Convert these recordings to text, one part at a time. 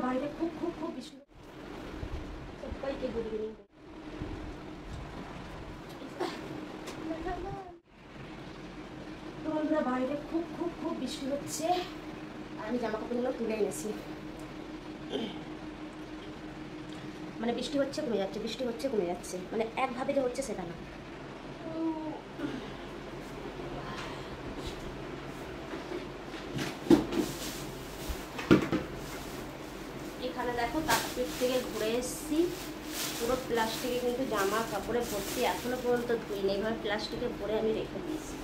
বাইরে খুব খুব খুব বৃষ্টি, সবাইকে গুড ইভিনিং। তো বন্ধুরা বাইরে খুব খুব খুব বৃষ্টি হচ্ছে আর আমি জামা কাপড়গুলো তুলে এনেছি। মানে বৃষ্টি হচ্ছে কমে যাচ্ছে, বৃষ্টি হচ্ছে কমে যাচ্ছে, মানে একভাবে যে হচ্ছে সেটা না। এখানে দেখো তাকপিট থেকে ঘুরে এসেছি, পুরো প্লাস্টিকে কিন্তু জামা কাপড়ে ভর্তি, এখনো পর্যন্ত ধুই নেই, এবার প্লাস্টিকে ভরে আমি রেখে দিয়েছি।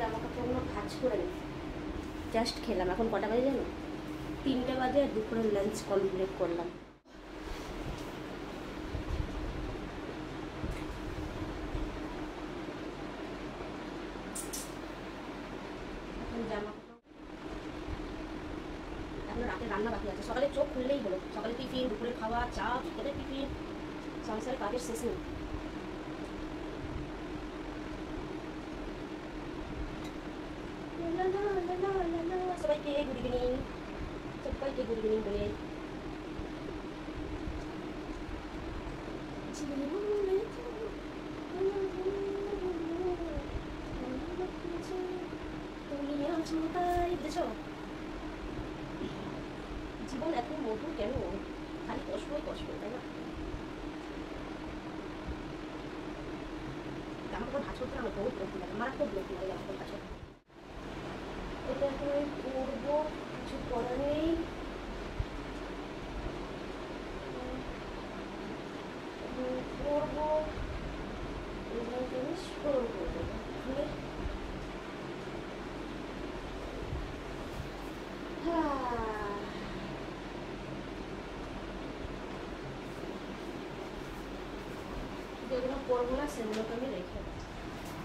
জামা কাপড়গুলো ভাঁজ করে নিই, জাস্ট খেলাম। এখন কটা বাজে জানো? 3টে বাজে, আর দুপুরের লাঞ্চ কমপ্লিট করলাম। এখন জামা এখন রাতে রান্না বাকি আছে, সকালে চোখ খুললেই হলো, সকালে টিফিন, দুপুরে খাওয়া, চা, বিকেলে টিফিন, সংসারে কাজের শেষ নেই। সবাইকে গুড ইভিনিং, সবাইকে গুড ইভিনিং বলে জীবন এত মধুর কেন? খালি কষ্টই কষ্ট, তাই না? জামা কাপড় ভাঁজ করতে আমার বহুত বিরক্তি লাগে, মারাত্মক বিরক্তি লাগে জামা কাপড় ভাঁজ করতে। এটা আমি করবো, কিছু করার নেই। করবো জিনিস করবো, যেগুলো করবো না সেগুলোকে আমি রেখে দেবো।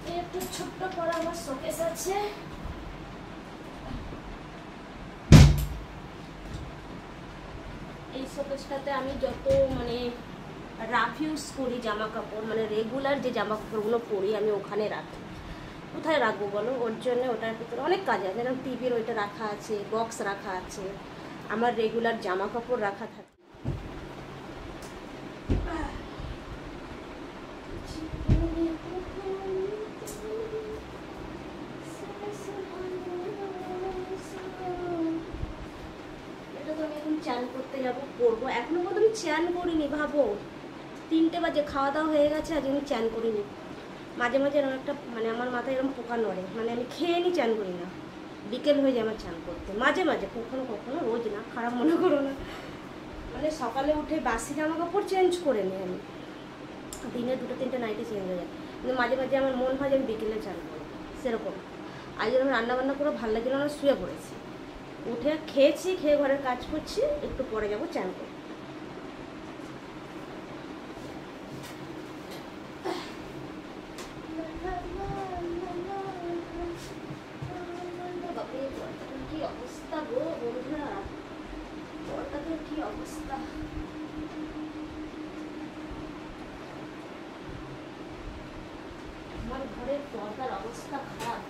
এই একটু ছোট্ট করে আমার শোকেস আছে, এই শোকেসটাতে আমি যত মানে রাফ ইউজ করি জামা কাপড়, মানে রেগুলার যে জামা কাপড়গুলো পরি আমি ওখানে রাখি। কোথায় রাখবো বলো? ওর জন্য ওটার ভিতরে অনেক কাজ আছে, যেরকম টিভির ওইটা রাখা আছে, বক্স রাখা আছে, আমার রেগুলার জামা কাপড় রাখা থাকে। এটা তো আমি এখন চান করতে যাবো, করবো, এখনো পর্যন্ত আমি চান করিনি। ভাবো 3টে বাজে, খাওয়া দাওয়া হয়ে গেছে, আজ আমি চান করিনি। মাঝে মাঝে এরকম একটা মানে আমার মাথায় এরকম পোকা নড়ে, মানে আমি খেয়ে নিই, চান করি না, বিকেল হয়ে যায় আমার চান করতে। মাঝে মাঝে, কখনো কখনো, রোজ না, খারাপ মনে করো না। মানে সকালে উঠে বাসি জামা কাপড় চেঞ্জ করে নিই আমি, দিনে 2-3টে নাইটে চেঞ্জ হয়ে যায়, কিন্তু মাঝে মাঝে আমার মন হয় যে আমি বিকেলে চান করবো, সেরকম। আজ যখন রান্নাবান্না করে ভালো লাগছিল না, শুয়ে পড়েছি, উঠে খেয়েছি, খেয়ে ঘরের কাজ করছি, একটু পরে যাবো চান করতে। কি অবস্থা গো বন্ধুরা, কলকাতার কি অবস্থা! আমার ঘরের পর্দার অবস্থা খারাপ।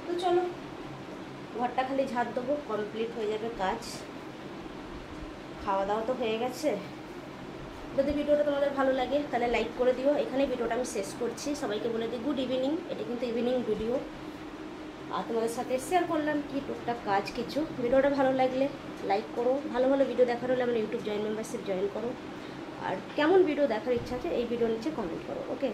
তো চলো ঘরটা খালি ঝাড় দেবো, কমপ্লিট হয়ে যাবে কাজ। খাওয়া দাওয়া তো হয়ে গেছে। যদি ভিডিওটা তোমাদের ভালো লাগে তাহলে লাইক করে দিও। এখানে ভিডিওটা আমি শেষ করছি, সবাইকে বলে দিই গুড ইভিনিং। এটা কিন্তু ইভিনিং ভিডিও, আর তোমাদের সাথে শেয়ার করলাম কি টুকটাক কাজ কিছু। ভিডিওটা ভালো লাগলে লাইক করো, ভালো ভালো ভিডিও দেখার হলে আমার ইউটিউব জয়েন মেম্বারশিপ জয়েন করো, আর কেমন ভিডিও দেখার ইচ্ছা আছে এই ভিডিওর নিচে কমেন্ট করো। ওকে।